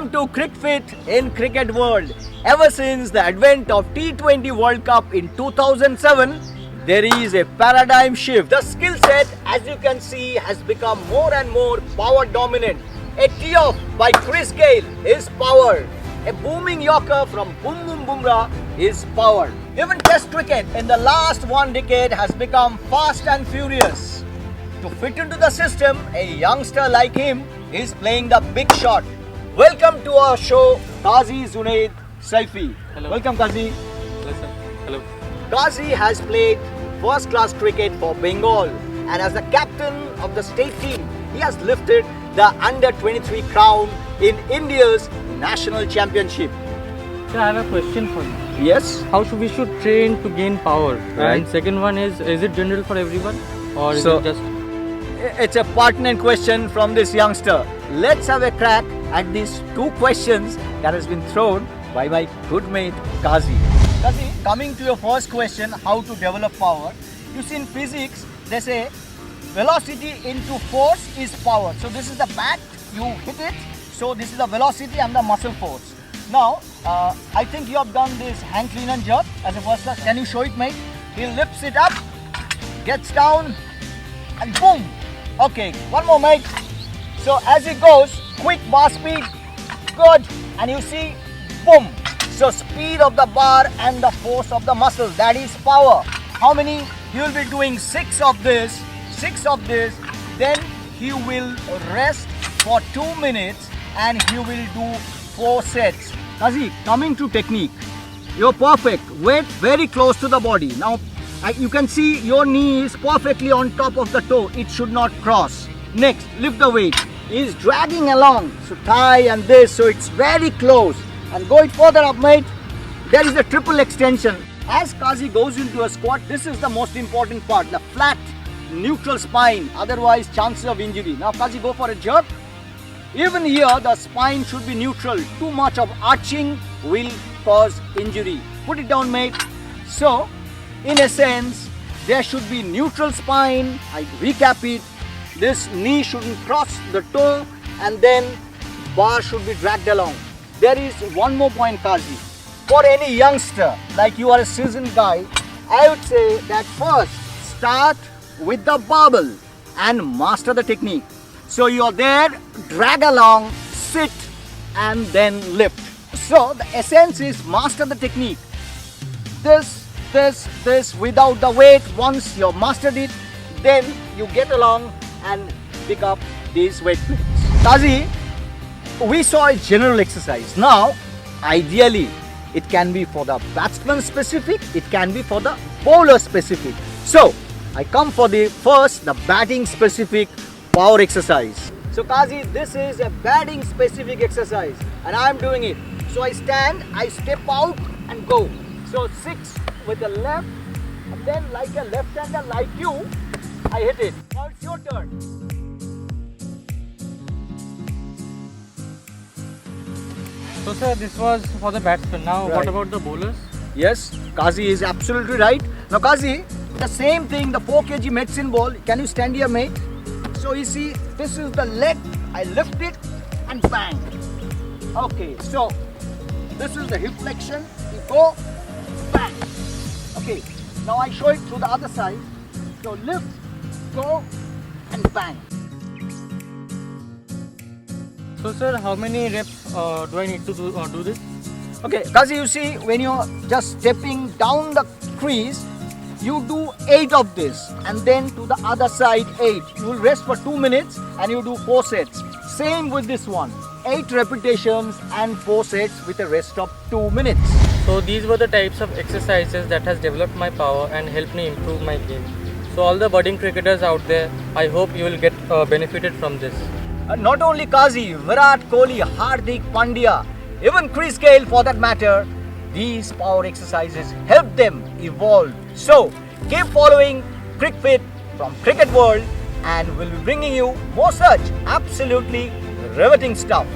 Welcome to CricFit in Cricket World. Ever since the advent of T20 World Cup in 2007, there is a paradigm shift. The skill set, as you can see, has become more and more power dominant. A tee-off by Chris Gayle is power. A booming Yorker from Boom Boom Bumrah is power. Even Test cricket in the last one decade has become fast and furious. To fit into the system, a youngster like him is playing the big shot. Welcome to our show, Qazi Junaid Saifi. Hello. Welcome, Qazi. Hello, sir. Hello. Qazi has played first-class cricket for Bengal, and as the captain of the state team, he has lifted the under-23 crown in India's national championship. Sir, I have a question for you. Yes. How should we train to gain power? Right. And second one is it general for everyone or is So- it just? It's a pertinent question from this youngster. Let's have a crack at these two questions that has been thrown by my good mate Qazi. Qazi, coming to your first question, how to develop power. You see in physics, they say velocity into force is power. So this is the bat, you hit it. So this is the velocity and the muscle force. Now, I think you have done this hang clean and jerk as a first class. Can you show it, mate? He lifts it up, gets down, and boom. Okay, one more, mate. So as it goes, quick bar speed, good, and you see, boom. So speed of the bar and the force of the muscle, that is power. How many? He will be doing six of this, then he will rest for 2 minutes and he will do 4 sets. Qazi, coming to technique, you're perfect. Weight very close to the body. Now, you can see your knee is perfectly on top of the toe. It should not cross. Next, lift the weight. He's dragging along. So thigh and this, so it's very close. And go it further up, mate. There is a triple extension. As Qazi goes into a squat, this is the most important part. The flat, neutral spine. Otherwise, chances of injury. Now, Qazi, go for a jerk. Even here, the spine should be neutral. Too much of arching will cause injury. Put it down, mate. So, in a sense, there should be neutral spine. I recap it. This knee shouldn't cross the toe and then bar should be dragged along. There is one more point, Qazi. For any youngster, like you are a seasoned guy, I would say that first start with the barbell and master the technique. So you're there, drag along, sit and then lift. So the essence is master the technique. This without the weight. Once you've mastered it, then you get along and pick up these weight plates. Qazi, we saw a general exercise. Now, ideally, it can be for the batsman specific, it can be for the bowler specific. So, I come for the batting specific power exercise. So Qazi, this is a batting specific exercise and I am doing it. So I stand, I step out and go. So 6 with the left and then like a left-hander like you, I hit it. Now it's your turn. So sir, this was for the batsman. Now Right. what about the bowlers? Yes, Qazi is absolutely right. Now Qazi, the same thing, the 4 kg medicine ball. Can you stand here, mate? So you see, this is the leg. I lift it and bang. Okay, so this is the hip flexion. You go, bang. Okay, now I show it to the other side. So lift, go and bang. So sir, how many reps do I need to do this? Okay, Qazi, you see, when you're just stepping down the crease, you do 8 of this and then to the other side 8. You will rest for 2 minutes and you do 4 sets. Same with this one. 8 repetitions and 4 sets with a rest of 2 minutes. So these were the types of exercises that has developed my power and helped me improve my game. So all the budding cricketers out there, I hope you will get benefited from this. Not only Qazi, Virat Kohli, Hardik Pandya, even Chris Gayle for that matter, these power exercises help them evolve. So keep following CricFit from Cricket World and we'll be bringing you more such absolutely riveting stuff.